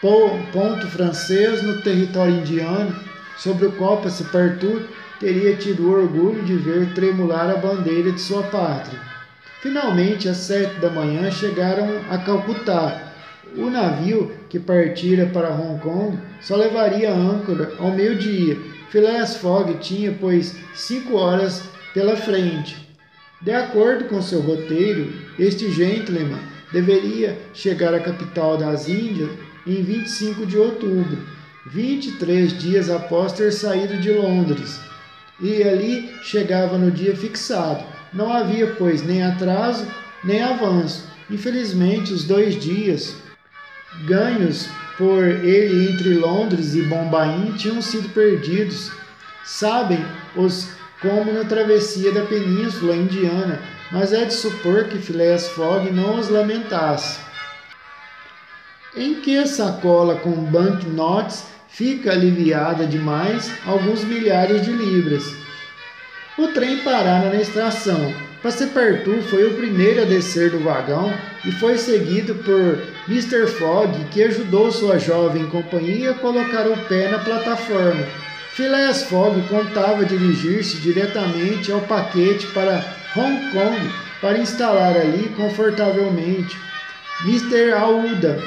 ponto francês no território indiano, sobre o qual Passepartout teria tido o orgulho de ver tremular a bandeira de sua pátria. Finalmente, às 7 da manhã, chegaram a Calcutá. O navio que partira para Hong Kong só levaria âncora ao meio-dia. Phileas Fogg tinha, pois, 5 horas pela frente. De acordo com seu roteiro, este gentleman deveria chegar à capital das Índias em 25 de outubro, 23 dias após ter saído de Londres, e ali chegava no dia fixado. Não havia, pois, nem atraso, nem avanço. Infelizmente, os 2 dias ganhos por ele entre Londres e Bombaim tinham sido perdidos. Sabem-os como na travessia da Península Indiana, mas é de supor que Phileas Fogg não os lamentasse. Em que a sacola com banknotes fica aliviada demais alguns milhares de libras. O trem parara na estação. Passepartout foi o primeiro a descer do vagão e foi seguido por Mr. Fogg, que ajudou sua jovem companhia a colocar o pé na plataforma. Phileas Fogg contava dirigir-se diretamente ao paquete para Hong Kong para instalar ali confortavelmente Mr. Aouda,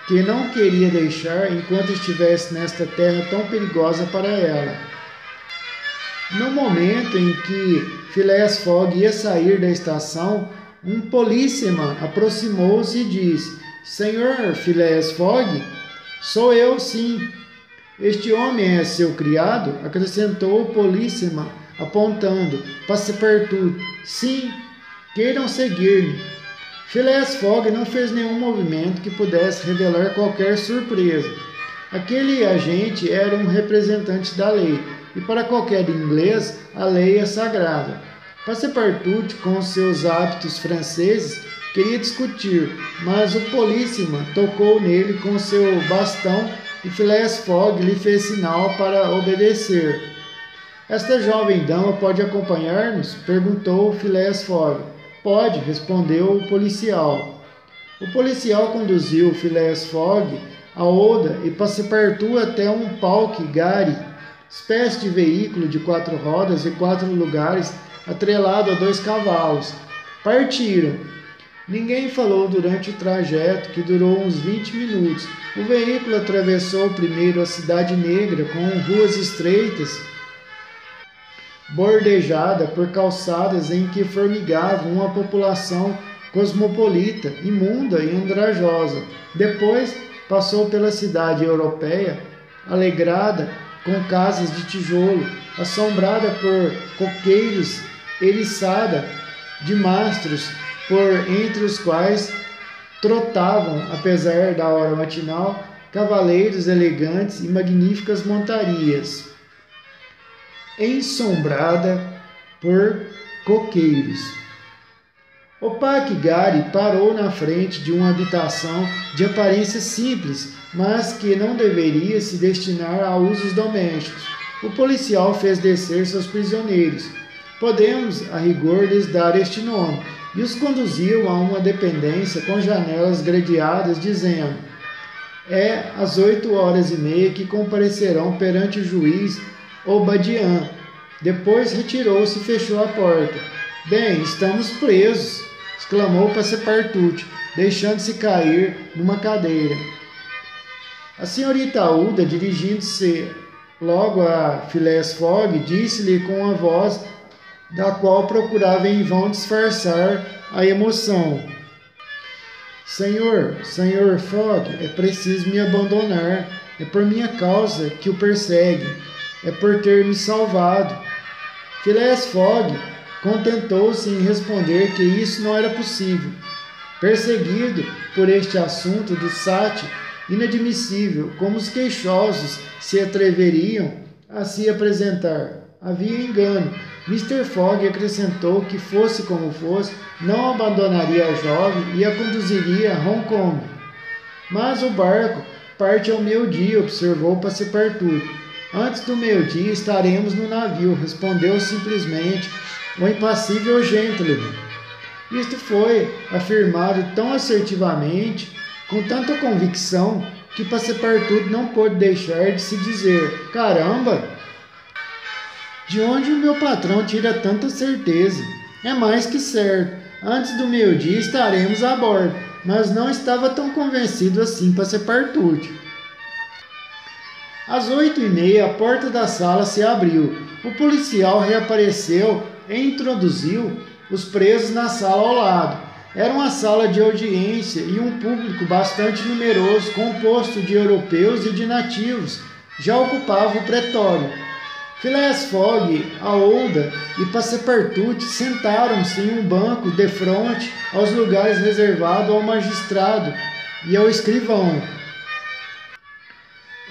que não queria deixar enquanto estivesse nesta terra tão perigosa para ela. No momento em que Phileas Fogg ia sair da estação, um policeman aproximou-se e disse: "Senhor Phileas Fogg?" "Sou eu, sim." "Este homem é seu criado?" acrescentou o policeman, apontando. Passepartout: "Sim, queiram seguir-me." Phileas Fogg não fez nenhum movimento que pudesse revelar qualquer surpresa. Aquele agente era um representante da lei, e para qualquer inglês a lei é sagrada. Passepartout, com seus hábitos franceses, queria discutir, mas o policeman tocou nele com seu bastão e Phileas Fogg lhe fez sinal para obedecer. "Esta jovem dama pode acompanhar-nos?" perguntou Phileas Fogg. "Pode", respondeu o policial. O policial conduziu Phileas Fogg, Aouda e Passepartout até um palque-gari, espécie de veículo de 4 rodas e 4 lugares, atrelado a 2 cavalos. Partiram. Ninguém falou durante o trajeto, que durou uns 20 minutos. O veículo atravessou primeiro a Cidade Negra, com ruas estreitas, bordejada por calçadas em que formigava uma população cosmopolita, imunda e andrajosa. Depois passou pela cidade europeia, alegrada com casas de tijolo, assombrada por coqueiros, eriçada de mastros, por entre os quais trotavam, apesar da hora matinal, cavaleiros elegantes e magníficas montarias, ensombrada por coqueiros. O palque-gari parou na frente de uma habitação de aparência simples, mas que não deveria se destinar a usos domésticos. O policial fez descer seus prisioneiros. Podemos, a rigor, lhes dar este nome, e os conduziu a uma dependência com janelas gradeadas, dizendo: "É às 8h30 que comparecerão perante o juiz Obadian." Depois retirou-se e fechou a porta. "Bem, estamos presos!" exclamou Passepartout. deixando-se cair numa cadeira. A senhorita Uda, dirigindo-se logo a Phileas Fogg, disse-lhe com a voz da qual procurava em vão disfarçar a emoção: Senhor Fogg, é preciso me abandonar. É por minha causa que o persegue. É por ter me salvado. Phileas Fogg contentou-se em responder que isso não era possível. Perseguido por este assunto de Sati, inadmissível, como os queixosos se atreveriam a se apresentar. Havia engano. Mr. Fogg acrescentou que, fosse como fosse, não abandonaria a jovem e a conduziria a Hong Kong. Mas o barco parte ao meio-dia, observou Passepartout. Antes do meio-dia estaremos no navio, respondeu simplesmente o impassível gentleman. Isto foi afirmado tão assertivamente, com tanta convicção, que Passepartout não pôde deixar de se dizer: caramba! De onde o meu patrão tira tanta certeza? É mais que certo. Antes do meio-dia estaremos a bordo, mas não estava tão convencido assim Passepartout. Às 8h30, a porta da sala se abriu. O policial reapareceu e introduziu os presos na sala ao lado. Era uma sala de audiência e um público bastante numeroso, composto de europeus e de nativos, já ocupava o pretório. Phileas Fogg, Aouda e Passepartout sentaram-se em um banco defronte aos lugares reservados ao magistrado e ao escrivão.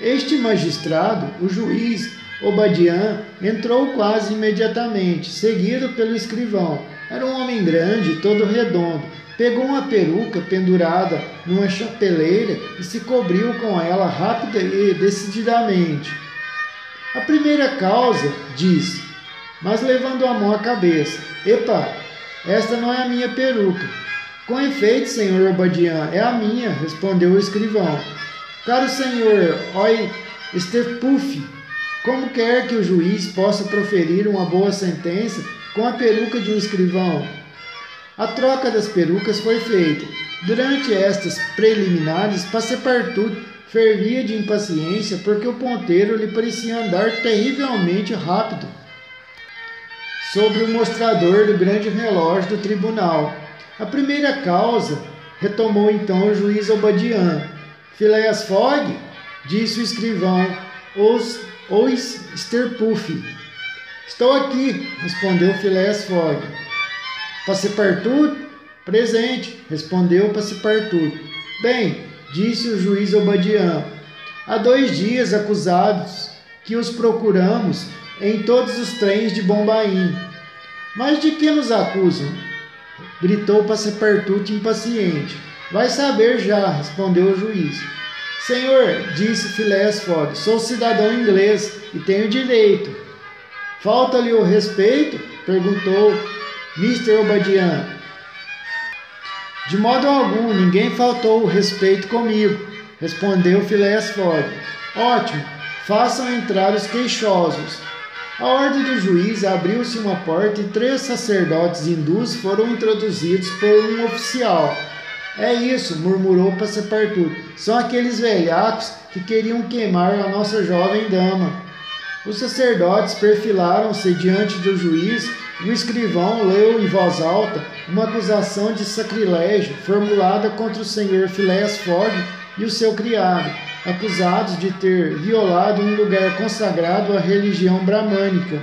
Este magistrado, o juiz Obadiah, entrou quase imediatamente, seguido pelo escrivão. Era um homem grande, todo redondo. Pegou uma peruca pendurada numa chapeleira e se cobriu com ela rápida e decididamente. A primeira causa, disse, mas levando a mão à cabeça. Epa, esta não é a minha peruca. Com efeito, senhor Obadiah, é a minha, respondeu o escrivão. Caro senhor Oysterpuff, como quer que o juiz possa proferir uma boa sentença com a peruca de um escrivão? A troca das perucas foi feita. Durante estas preliminares, Passepartout fervia de impaciência porque o ponteiro lhe parecia andar terrivelmente rápido sobre o mostrador do grande relógio do tribunal. A primeira causa, retomou então o juiz Obadiah. Phileas Fogg, disse o escrivão Oysterpuff. Estou aqui, respondeu Phileas Fogg. Passepartout? Presente, respondeu Passepartout. Bem, disse o juiz Obadiah, há 2 dias acusados que os procuramos em todos os trens de Bombaim. Mas de que nos acusam? Gritou Passepartout impaciente. Vai saber já, respondeu o juiz. Senhor, disse Phileas Fogg, sou cidadão inglês e tenho direito. Falta-lhe o respeito? Perguntou Mr. Obadiah. De modo algum, ninguém faltou o respeito comigo, respondeu Phileas Fogg. Ótimo, façam entrar os queixosos. À ordem do juiz, abriu-se uma porta e 3 sacerdotes hindus foram introduzidos por um oficial. É isso, murmurou Passepartout. São aqueles velhacos que queriam queimar a nossa jovem dama. Os sacerdotes perfilaram-se diante do juiz e o escrivão leu em voz alta uma acusação de sacrilégio formulada contra o senhor Phileas Fogg e o seu criado, acusados de ter violado um lugar consagrado à religião bramânica.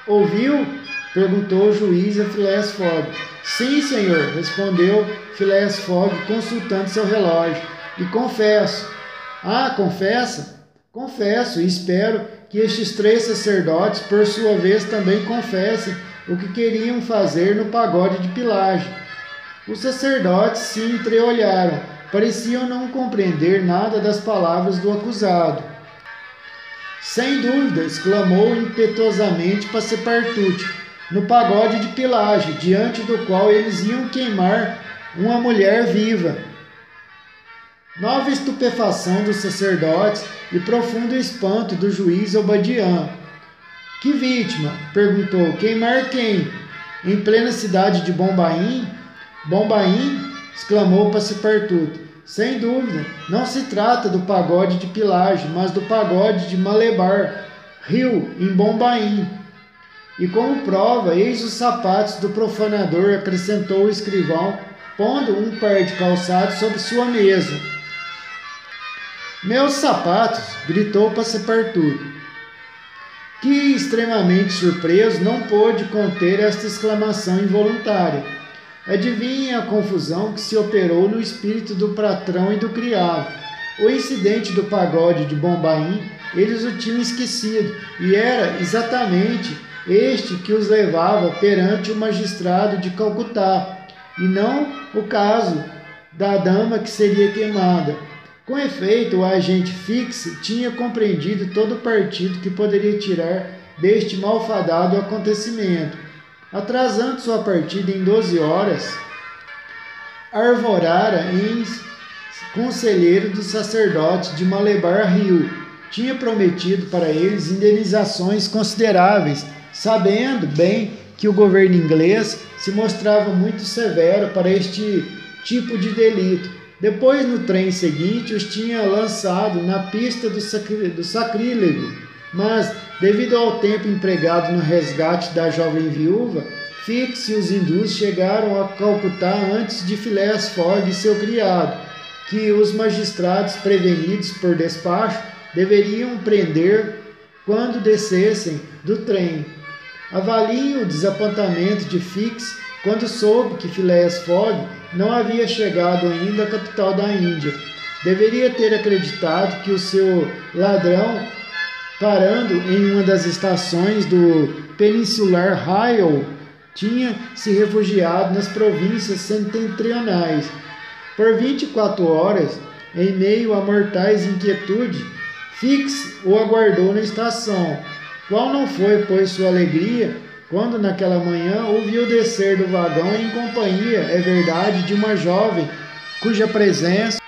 Ouviu? Perguntou o juiz a Phileas Fogg. Sim, senhor, respondeu Phileas Fogg, consultando seu relógio. E confesso. Ah, confessa? Confesso e espero que estes 3 sacerdotes, por sua vez, também confessem o que queriam fazer no pagode de Pilagem. Os sacerdotes se entreolharam, pareciam não compreender nada das palavras do acusado. Sem dúvida, exclamou impetuosamente Passepartout, no pagode de Pilagem, diante do qual eles iam queimar uma mulher viva. Nova estupefação dos sacerdotes e profundo espanto do juiz Obadiah. Que vítima? Perguntou. Queimar quem? Em plena cidade de Bombaim? Bombaim? exclamou Passepartout. Sem dúvida, não se trata do pagode de Pilage, mas do pagode de Malebar Hill, em Bombaim. E como prova, eis os sapatos do profanador, acrescentou o escrivão, pondo um par de calçados sobre sua mesa. Meus sapatos! Gritou Passepartout, que, extremamente surpreso, não pôde conter esta exclamação involuntária. Adivinhem a confusão que se operou no espírito do patrão e do criado. O incidente do pagode de Bombaim, eles o tinham esquecido, e era exatamente este que os levava perante o magistrado de Calcutá, e não o caso da dama que seria queimada. Com efeito, o agente Fix tinha compreendido todo o partido que poderia tirar deste malfadado acontecimento. Atrasando sua partida em 12 horas, arvorara em conselheiro dos sacerdotes de Malebar Hill. Tinha prometido para eles indenizações consideráveis, sabendo bem que o governo inglês se mostrava muito severo para este tipo de delito. Depois, no trem seguinte, os tinha lançado na pista do sacrílego, mas, devido ao tempo empregado no resgate da jovem viúva, Fix e os hindus chegaram a Calcutá antes de Phileas Fogg e seu criado, que os magistrados, prevenidos por despacho, deveriam prender quando descessem do trem. Avaliem o desapontamento de Fix quando soube que Phileas Fogg não havia chegado ainda à capital da Índia. Deveria ter acreditado que o seu ladrão, parando em uma das estações do Peninsular Rail, tinha se refugiado nas províncias setentrionais. Por 24 horas, em meio a mortais inquietudes, Fix o aguardou na estação. Qual não foi, pois, sua alegria quando naquela manhã o viu descer do vagão em companhia, é verdade, de uma jovem cuja presença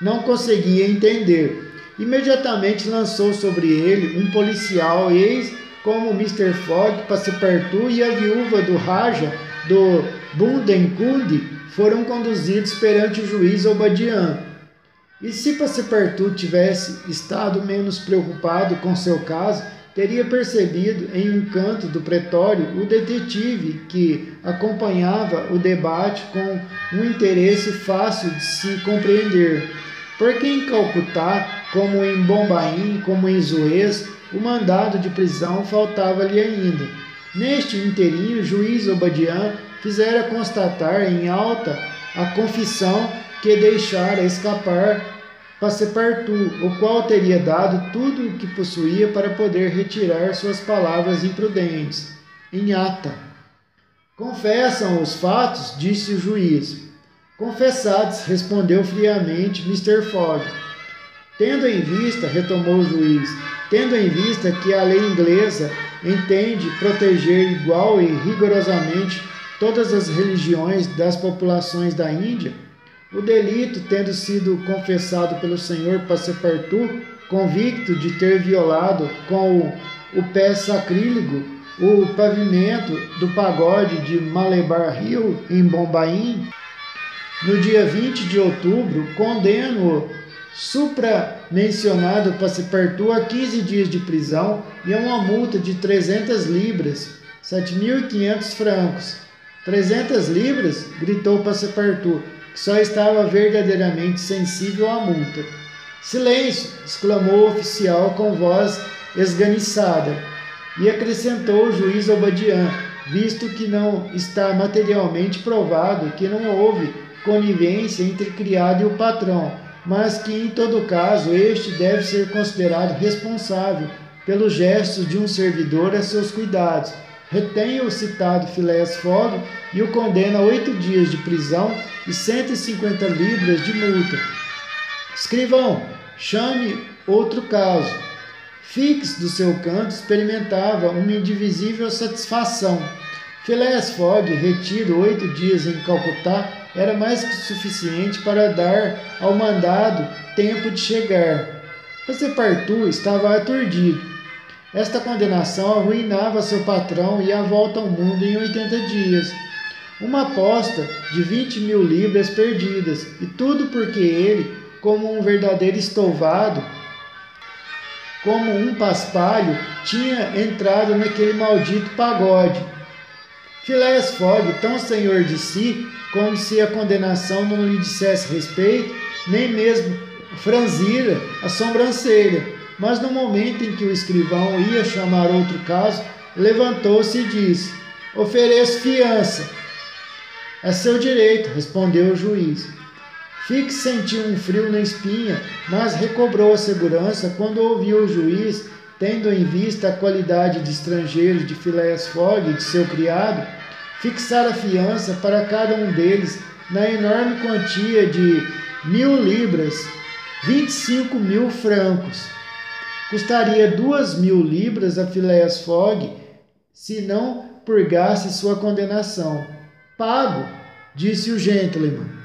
não conseguia entender. Imediatamente lançou sobre ele um policial, eis como Mr. Fogg, Passepartout e a viúva do Raja do Bundelkund foram conduzidos perante o juiz Obadiah. E se Passepartout tivesse estado menos preocupado com seu caso, teria percebido em um canto do pretório o detetive que acompanhava o debate com um interesse fácil de se compreender. Porque em Calcutá, como em Bombaim, como em Suez, o mandado de prisão faltava-lhe ainda. Neste inteirinho, o juiz Obadiah fizera constatar em alta a confissão que deixara escapar Passepartout, o qual teria dado tudo o que possuía para poder retirar suas palavras imprudentes. Em ata. Confessam os fatos, disse o juiz. Confessados, respondeu friamente Mr. Fogg. Tendo em vista, retomou o juiz, tendo em vista que a lei inglesa entende proteger igual e rigorosamente todas as religiões das populações da Índia, o delito tendo sido confessado pelo senhor Passepartout, convicto de ter violado com o pé sacrílego o pavimento do pagode de Malebar Hill em Bombaim, no dia 20 de outubro, condeno-o supramencionado Passepartout a 15 dias de prisão e a uma multa de 300 libras, 7.500 francos. 300 libras? Gritou Passepartout, que só estava verdadeiramente sensível à multa. Silêncio! Exclamou o oficial com voz esganiçada, e acrescentou o juiz Obadiah, visto que não está materialmente provado que não houve conivência entre o criado e o patrão, mas que, em todo caso, este deve ser considerado responsável pelos gestos de um servidor a seus cuidados. Retenha o citado Phileas Fogg e o condena a 8 dias de prisão e 150 libras de multa. Escrivão, chame outro caso. Fix, do seu canto, experimentava uma indivisível satisfação. Phileas Fogg, retido 8 dias em Calcutá, era mais que suficiente para dar ao mandado tempo de chegar. Passepartout estava aturdido. Esta condenação arruinava seu patrão e a volta ao mundo em 80 dias. uma aposta de 20.000 libras perdidas, e tudo porque ele, como um verdadeiro estouvado, como um paspalho, tinha entrado naquele maldito pagode. Phileas Fogg, tão senhor de si, como se a condenação não lhe dissesse respeito, nem mesmo franzira a sobrancelha. Mas no momento em que o escrivão ia chamar outro caso, levantou-se e disse: ofereço fiança. É seu direito, respondeu o juiz. Fix sentiu um frio na espinha, mas recobrou a segurança quando ouviu o juiz, tendo em vista a qualidade de estrangeiro de Phileas Fogg e de seu criado, fixar a fiança para cada um deles na enorme quantia de 1.000 libras, 25.000 francos. Custaria 2.000 libras a Phileas Fogg se não purgasse sua condenação. Pago, disse o gentleman.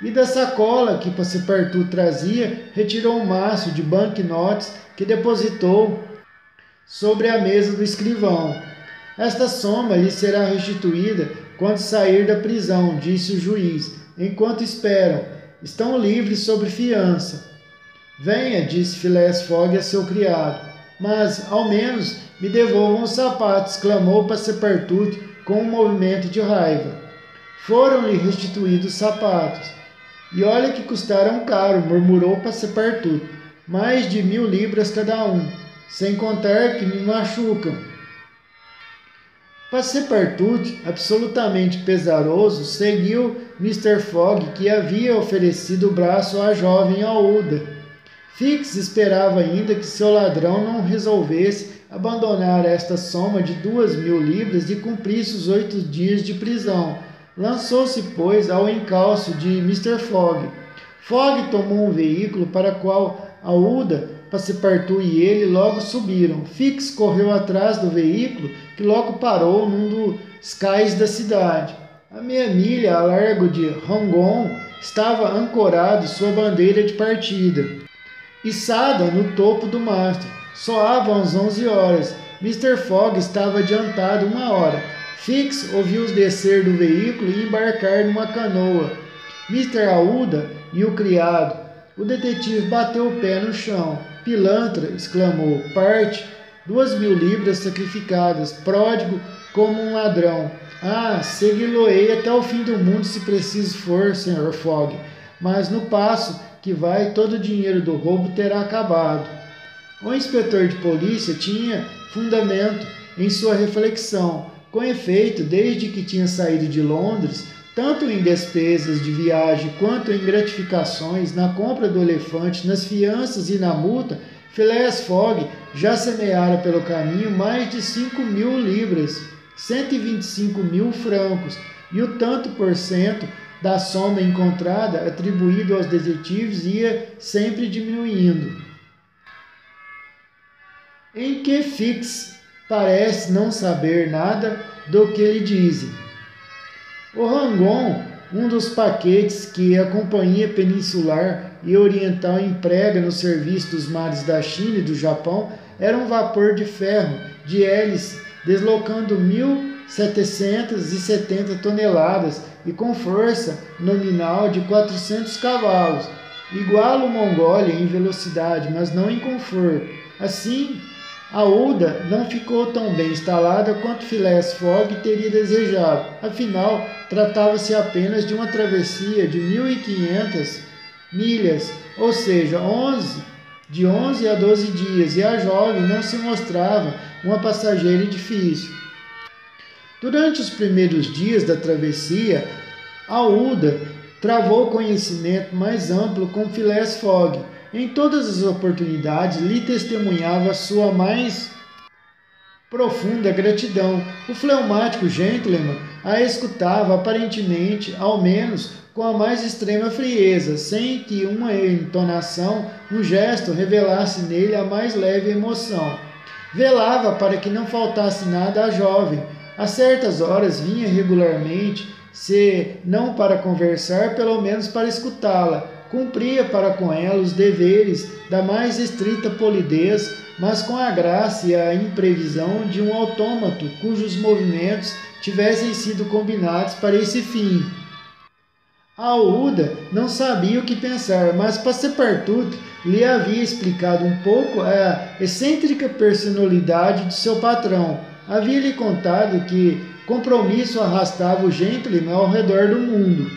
E da sacola que Passepartout trazia, retirou um maço de banknotes que depositou sobre a mesa do escrivão. Esta soma lhe será restituída quando sair da prisão, disse o juiz. Enquanto esperam, estão livres sob fiança. Venha, disse Phileas Fogg a seu criado. Mas, ao menos, me devolvam os sapatos, clamou Passepartout com um movimento de raiva. Foram-lhe restituídos os sapatos. E olha que custaram caro, murmurou Passepartout. Mais de 1.000 libras cada um, sem contar que me machucam. Passepartout, absolutamente pesaroso, seguiu Mr. Fogg, que havia oferecido o braço à jovem Aouda. Fix esperava ainda que seu ladrão não resolvesse abandonar esta soma de 2.000 libras e cumprisse os 8 dias de prisão. Lançou-se, pois, ao encalço de Mr. Fogg. Fogg tomou um veículo para qual Aouda, Passepartout e ele logo subiram. Fix correu atrás do veículo, que logo parou num dos cais da cidade. A meia milha a largo de Rangon estava ancorado sua bandeira de partida, içada no topo do mastro. Soavam as 11 horas. Mr. Fogg estava adiantado 1 hora. Fix ouviu-os descer do veículo e embarcar numa canoa. Mr. Aouda e o criado. O detetive bateu o pé no chão. Pilantra, exclamou, parte, 2.000 libras sacrificadas, pródigo como um ladrão. Ah, segui-lo-ei até o fim do mundo se preciso for, Sr. Fogg, mas no passo que vai todo o dinheiro do roubo terá acabado. O inspetor de polícia tinha fundamento em sua reflexão. Com efeito, desde que tinha saído de Londres, tanto em despesas de viagem quanto em gratificações, na compra do elefante, nas fianças e na multa, Phileas Fogg já semeara pelo caminho mais de 5.000 libras, 125.000 francos, e o tanto por cento da soma encontrada atribuído aos detetives ia sempre diminuindo. Em que Fix parece não saber nada do que lhe dizem. O Rangon, um dos paquetes que a Companhia Peninsular e Oriental emprega no serviço dos mares da China e do Japão, era um vapor de ferro de hélice deslocando 1.770 toneladas e com força nominal de 400 cavalos. Iguala o Mongólia em velocidade, mas não em conforto. Assim, Aouda não ficou tão bem instalada quanto Phileas Fogg teria desejado. Afinal, tratava-se apenas de uma travessia de 1.500 milhas, ou seja, de 11 a 12 dias, e a jovem não se mostrava uma passageira difícil. Durante os primeiros dias da travessia, Aouda travou conhecimento mais amplo com Phileas Fogg. Em todas as oportunidades, lhe testemunhava sua mais profunda gratidão. O fleumático gentleman a escutava aparentemente, ao menos, com a mais extrema frieza, sem que uma entonação, um gesto revelasse nele a mais leve emoção. Velava para que não faltasse nada à jovem. A certas horas vinha regularmente, se não para conversar, pelo menos para escutá-la. cumpria para com ela os deveres da mais estrita polidez, mas com a graça e a imprevisão de um autômato cujos movimentos tivessem sido combinados para esse fim. A Aouda não sabia o que pensar, mas Passepartout lhe havia explicado um pouco a excêntrica personalidade de seu patrão. Havia-lhe contado que compromisso arrastava o gentleman ao redor do mundo.